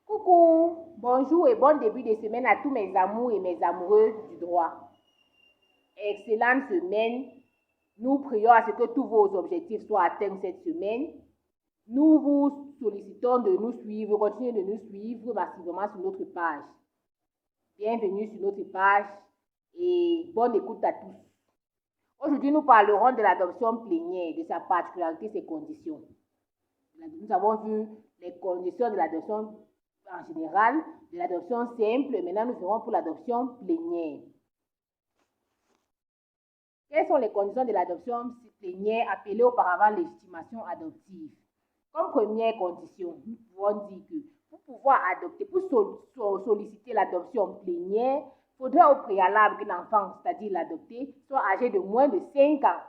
Coucou, bonjour et bon début de semaine à tous mes amours et mes amoureux du droit. Excellente semaine. Nous prions à ce que tous vos objectifs soient atteints cette semaine. Nous vous sollicitons de nous suivre, continuez de nous suivre massivement sur notre page. Bienvenue sur notre page et bonne écoute à tous. Aujourd'hui, nous parlerons de l'adoption plénière, de sa particularité, ses conditions. Nous avons vu les conditions de l'adoption en général, de l'adoption simple. Maintenant, nous verrons pour l'adoption plénière. Quelles sont les conditions de l'adoption plénière appelée auparavant légitimation adoptive? Comme première condition, nous pouvons dire que pour pouvoir adopter, pour solliciter l'adoption plénière, il faudrait au préalable que l'enfant, c'est-à-dire l'adopté, soit âgé de moins de 5 ans.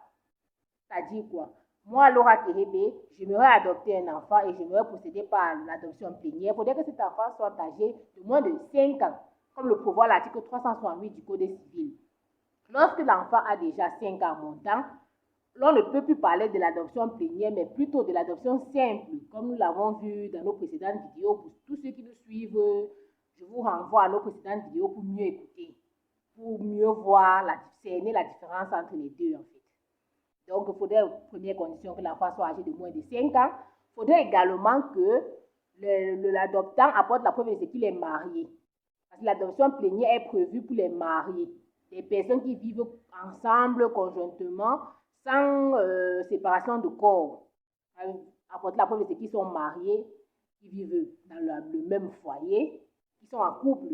C'est-à-dire quoi? Moi, Laura Kérébé, j'aimerais adopter un enfant et j'aimerais procéder par l'adoption plénière. Il faudrait que cet enfant soit âgé de moins de 5 ans, comme le prévoit l'article 368 du Code civil. Lorsque l'enfant a déjà 5 ans montant, l'on ne peut plus parler de l'adoption plénière, mais plutôt de l'adoption simple, comme nous l'avons vu dans nos précédentes vidéos. Pour tous ceux qui nous suivent, je vous renvoie à nos précédentes vidéos pour mieux écouter, pour mieux voir, cerner la différence entre les deux en fait. Donc, il faudrait, première condition, que l'enfant soit âgé de moins de 5 ans. Il faudrait également que l'adoptant apporte la preuve de ce qu'il est marié. Parce que l'adoption plénière est prévue pour les mariés. Les personnes qui vivent ensemble, conjointement, sans séparation de corps. Apporter la preuve de ce qu'ils sont mariés, qui vivent dans le même foyer, qui sont en couple.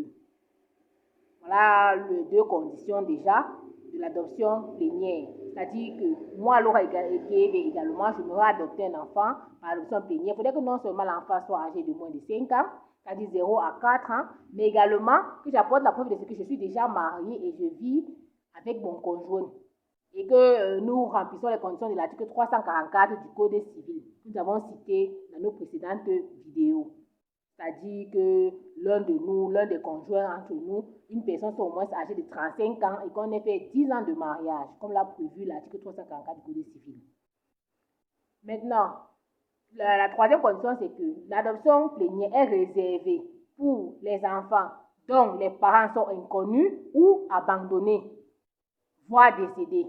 Voilà les deux conditions déjà de l'adoption plénière. C'est-à-dire que moi, Laura Ekebe également, j'aimerais adopter un enfant par adoption plénière. Il faudrait que non seulement l'enfant soit âgé de moins de 5 ans, c'est-à-dire 0 à 4 ans, mais également que j'apporte la preuve de ce que je suis déjà mariée et je vis avec mon conjoint. Et que nous remplissons les conditions de l'article 344 du Code civil. Nous avons cité dans nos précédentes vidéos. C'est-à-dire que l'un de nous, l'un des conjoints entre nous, une personne soit au moins âgée de 35 ans et qu'on ait fait 10 ans de mariage, comme l'a prévu l'article 344 du Code civil. Maintenant, la troisième condition, c'est que l'adoption plénière est réservée pour les enfants dont les parents sont inconnus ou abandonnés, voire décédés.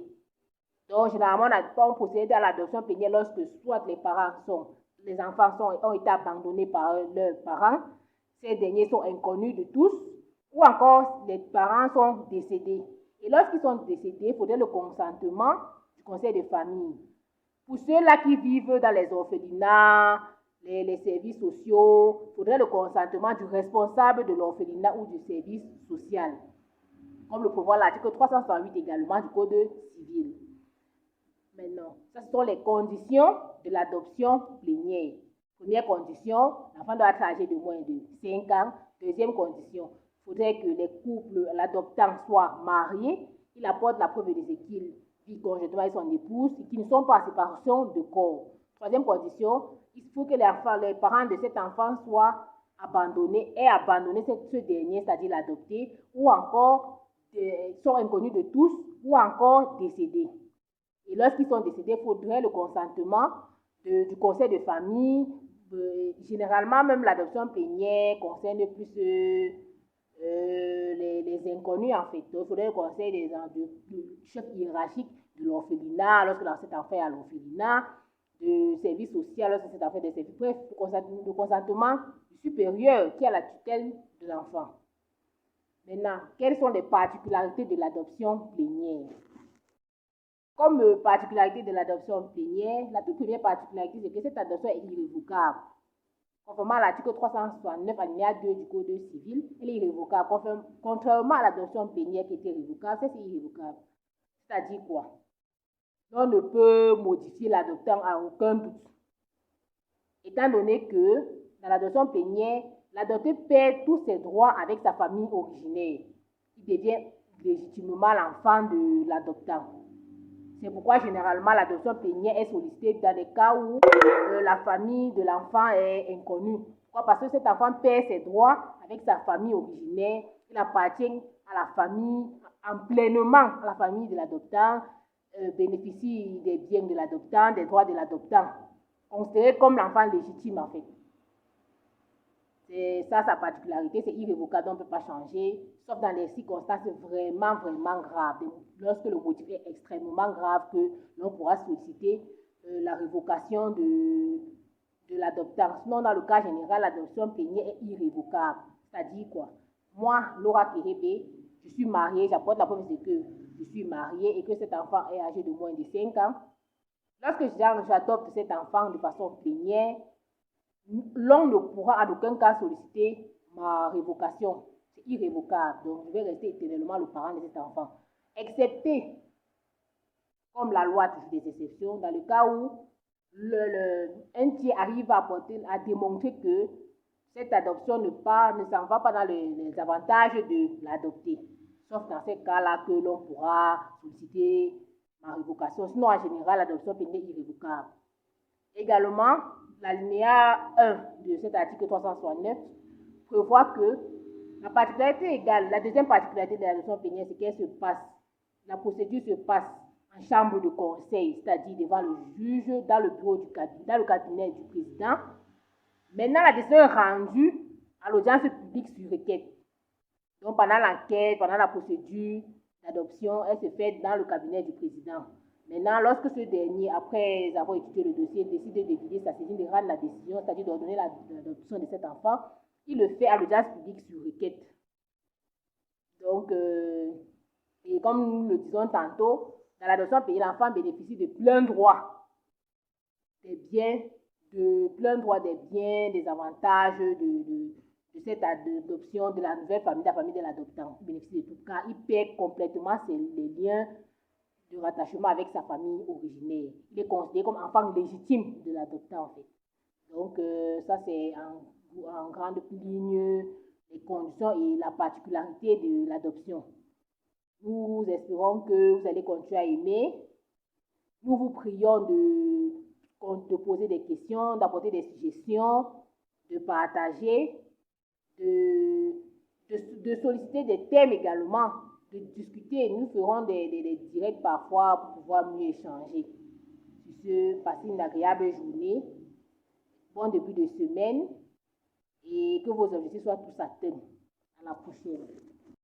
Donc, généralement, on procède à l'adoption plénière lorsque soit les enfants ont été abandonnés par leurs parents, ces derniers sont inconnus de tous, ou encore les parents sont décédés. Et lorsqu'ils sont décédés, il faudrait le consentement du conseil de famille. Pour ceux-là qui vivent dans les orphelinats, les services sociaux, il faudrait le consentement du responsable de l'orphelinat ou du service social, comme le prévoit l'article 368 également du Code civil. Maintenant, ce sont les conditions de l'adoption plénière. Première condition, l'enfant doit être âgé de moins de 5 ans. Deuxième condition, il faudrait que les couples, l'adoptant soit mariés. Il apporte la preuve de ce qu'il vit conjointement avec son épouse et qu'ils ne sont pas en séparation de corps. Troisième condition, il faut que les parents de cet enfant soient abandonnés ce dernier, c'est-à-dire l'adopté, ou encore sont inconnus de tous, ou encore décédés. Et lorsqu'ils sont décédés, il faudrait le consentement du conseil de famille. Généralement, même l'adoption plénière concerne plus les inconnus, en fait. Donc, il faudrait le conseil du chef hiérarchique de l'orphelinat, lorsque cet enfant est à l'orphelinat, du service social, lorsque cet enfant est des services. Bref, le consentement du supérieur qui a la tutelle de l'enfant. Maintenant, quelles sont les particularités de l'adoption plénière? Comme particularité de l'adoption plénière, la toute première particularité, c'est que cette adoption est irrévocable. Conformément à l'article 369 alinéa 2 du Code civil, elle est irrévocable. Contrairement à l'adoption plénière qui était révocable, c'est irrévocable. C'est-à-dire quoi? On ne peut modifier l'adoptant à aucun doute. Étant donné que dans l'adoption plénière, l'adopté perd tous ses droits avec sa famille originaire. Il devient légitimement l'enfant de l'adoptant. C'est pourquoi généralement l'adoption plénière est sollicitée dans les cas où la famille de l'enfant est inconnue. Pourquoi? Parce que cet enfant perd ses droits avec sa famille originaire. Il appartient à la famille, pleinement à la famille de l'adoptant, bénéficie des biens de l'adoptant, des droits de l'adoptant. Considéré comme l'enfant légitime en fait. C'est ça sa particularité, c'est irrévocable, on ne peut pas changer, sauf dans les circonstances vraiment, vraiment graves. Lorsque le motif est extrêmement grave, que l'on pourra solliciter la révocation de l'adoptant. Sinon, dans le cas général, l'adoption plénière est irrévocable. C'est-à-dire quoi? Moi, Laura Kérébé, je suis mariée, j'apporte la preuve de que je suis mariée et que cet enfant est âgé de moins de 5 ans. Lorsque j'adopte cet enfant de façon plénière, l'on ne pourra en aucun cas solliciter ma révocation. C'est irrévocable. Donc, je vais rester éternellement le parent de cet enfant. Excepté, comme la loi touche des exceptions, dans le cas où un tiers arrive à démontrer que cette adoption ne s'en va pas dans les avantages de l'adopter. Sauf dans ces cas-là que l'on pourra solliciter ma révocation. Sinon, en général, l'adoption plénière est irrévocable. Également, l'alinéa 1 de cet article 369 prévoit que la particularité égale, la deuxième particularité de l'adoption plénière, c'est qu'elle se passe, la procédure se passe en chambre de conseil, c'est-à-dire devant le juge, dans le bureau du cabinet, dans le cabinet du président. Maintenant, la décision est rendue à l'audience publique sur requête. Donc, pendant l'enquête, pendant la procédure d'adoption, elle se fait dans le cabinet du président. Maintenant, lorsque ce dernier, après avoir étudié le dossier, décide de vider sa saisine, de rendre la décision, c'est-à-dire d'ordonner l'adoption de cet enfant, il le fait à l'audience publique sur requête. Donc, et comme nous le disons tantôt, dans l'adoption payée, l'enfant bénéficie de plein droit des biens, des biens, des avantages de cette adoption de la nouvelle famille, de la famille de l'adoptant. Il bénéficie de tout, car il perd complètement les liens de rattachement avec sa famille originaire. Il est considéré comme enfant légitime de l'adoptant, en fait. Donc, ça, c'est en grande ligne les conditions et la particularité de l'adoption. Nous espérons que vous allez continuer à aimer. Nous vous prions de poser des questions, d'apporter des suggestions, de partager, de solliciter des thèmes également, de discuter. Nous ferons des directs parfois pour pouvoir mieux échanger. Sur ce, passez une agréable journée, bon début de semaine et que vos objectifs soient tous atteints. À la prochaine.